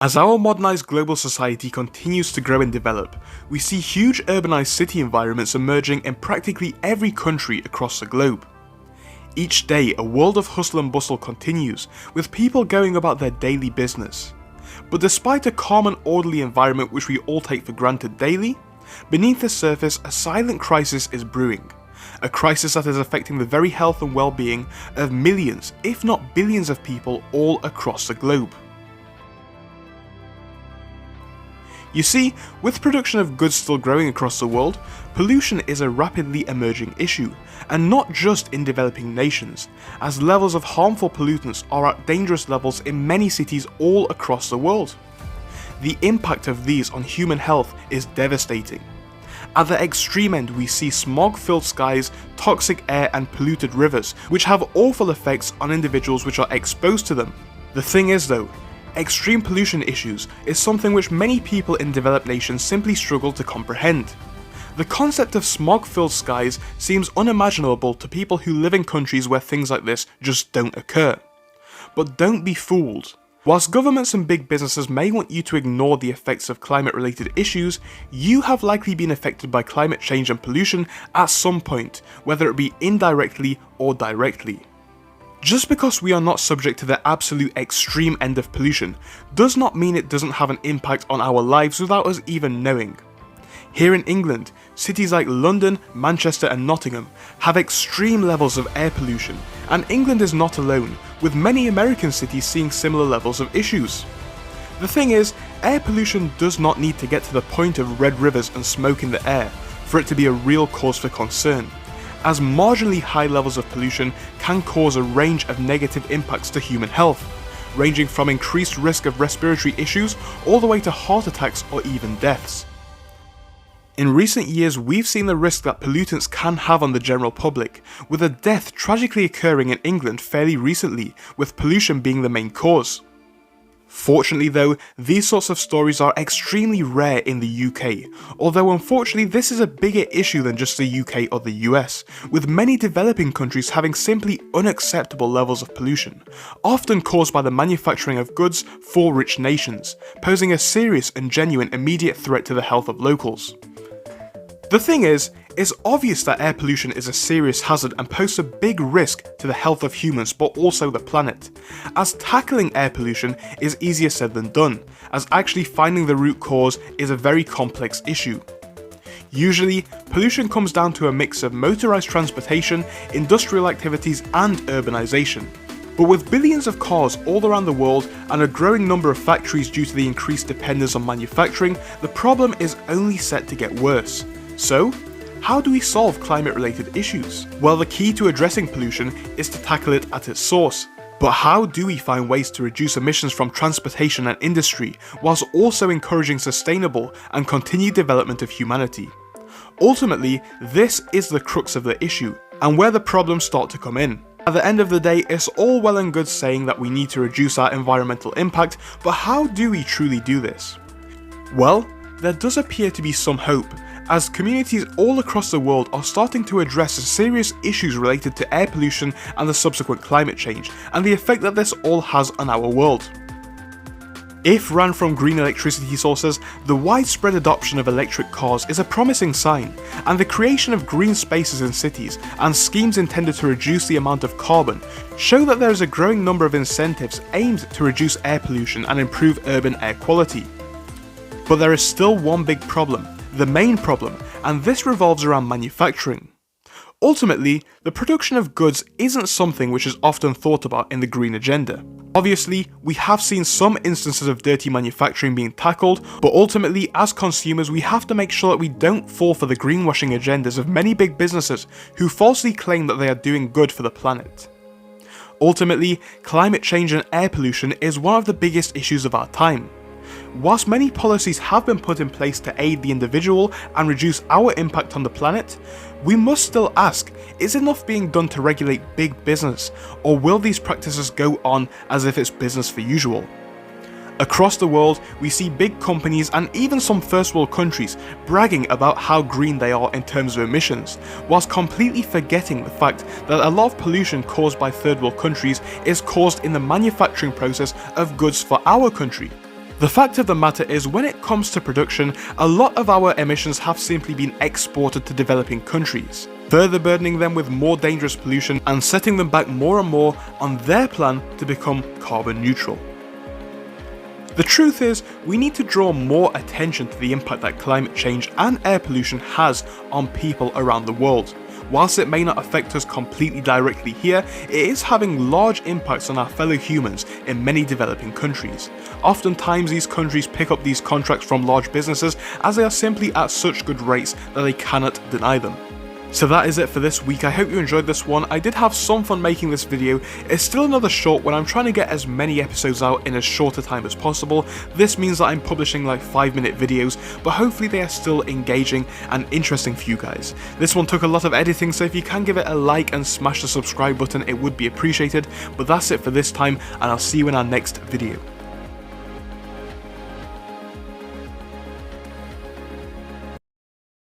As our modernised global society continues to grow and develop, we see huge urbanised city environments emerging in practically every country across the globe. Each day, a world of hustle and bustle continues, with people going about their daily business. But despite a calm and orderly environment which we all take for granted daily, beneath the surface a silent crisis is brewing. A crisis that is affecting the very health and well-being of millions, if not billions of people all across the globe. You see, with production of goods still growing across the world, pollution is a rapidly emerging issue, and not just in developing nations, as levels of harmful pollutants are at dangerous levels in many cities all across the world. The impact of these on human health is devastating. At the extreme end, we see smog-filled skies, toxic air and polluted rivers, which have awful effects on individuals which are exposed to them. The thing is though, extreme pollution issues is something which many people in developed nations simply struggle to comprehend. The concept of smog-filled skies seems unimaginable to people who live in countries where things like this just don't occur. But don't be fooled. Whilst governments and big businesses may want you to ignore the effects of climate-related issues, you have likely been affected by climate change and pollution at some point, whether it be indirectly or directly. Just because we are not subject to the absolute extreme end of pollution does not mean it doesn't have an impact on our lives without us even knowing. Here in England, cities like London, Manchester and Nottingham have extreme levels of air pollution, and England is not alone, with many American cities seeing similar levels of issues. The thing is, air pollution does not need to get to the point of red rivers and smoke in the air for it to be a real cause for concern, as marginally high levels of pollution can cause a range of negative impacts to human health, ranging from increased risk of respiratory issues all the way to heart attacks or even deaths. In recent years, we've seen the risk that pollutants can have on the general public, with a death tragically occurring in England fairly recently, with pollution being the main cause. Fortunately though, these sorts of stories are extremely rare in the UK, although unfortunately this is a bigger issue than just the UK or the US, with many developing countries having simply unacceptable levels of pollution, often caused by the manufacturing of goods for rich nations, posing a serious and genuine immediate threat to the health of locals. The thing is, it's obvious that air pollution is a serious hazard and poses a big risk to the health of humans but also the planet, as tackling air pollution is easier said than done, as actually finding the root cause is a very complex issue. Usually, pollution comes down to a mix of motorised transportation, industrial activities and urbanisation. But with billions of cars all around the world and a growing number of factories due to the increased dependence on manufacturing, the problem is only set to get worse. So, how do we solve climate-related issues? Well, the key to addressing pollution is to tackle it at its source. But how do we find ways to reduce emissions from transportation and industry, whilst also encouraging sustainable and continued development of humanity? Ultimately, this is the crux of the issue, and where the problems start to come in. At the end of the day, it's all well and good saying that we need to reduce our environmental impact, but how do we truly do this? Well, there does appear to be some hope, as communities all across the world are starting to address the serious issues related to air pollution and the subsequent climate change, and the effect that this all has on our world. If run from green electricity sources, the widespread adoption of electric cars is a promising sign, and the creation of green spaces in cities and schemes intended to reduce the amount of carbon show that there is a growing number of incentives aimed to reduce air pollution and improve urban air quality. But there is still one big problem, the main problem, and this revolves around manufacturing. Ultimately, the production of goods isn't something which is often thought about in the green agenda. Obviously, we have seen some instances of dirty manufacturing being tackled, but ultimately, as consumers, we have to make sure that we don't fall for the greenwashing agendas of many big businesses who falsely claim that they are doing good for the planet. Ultimately, climate change and air pollution is one of the biggest issues of our time. Whilst many policies have been put in place to aid the individual and reduce our impact on the planet, we must still ask, is enough being done to regulate big business, or will these practices go on as if it's business for usual? Across the world, we see big companies and even some first world countries bragging about how green they are in terms of emissions, whilst completely forgetting the fact that a lot of pollution caused by third world countries is caused in the manufacturing process of goods for our country. The fact of the matter is, when it comes to production, a lot of our emissions have simply been exported to developing countries, further burdening them with more dangerous pollution and setting them back more and more on their plan to become carbon neutral. The truth is, we need to draw more attention to the impact that climate change and air pollution has on people around the world. Whilst it may not affect us completely directly here, it is having large impacts on our fellow humans in many developing countries. Oftentimes these countries pick up these contracts from large businesses as they are simply at such good rates that they cannot deny them. So that is it for this week. I hope you enjoyed this one. I did have some fun making this video. It's still another short one. I'm trying to get as many episodes out in as short a time as possible. This means that I'm publishing like 5-minute videos, but hopefully they are still engaging and interesting for you guys. This one took a lot of editing, so if you can give it a like and smash the subscribe button, it would be appreciated. But that's it for this time, and I'll see you in our next video.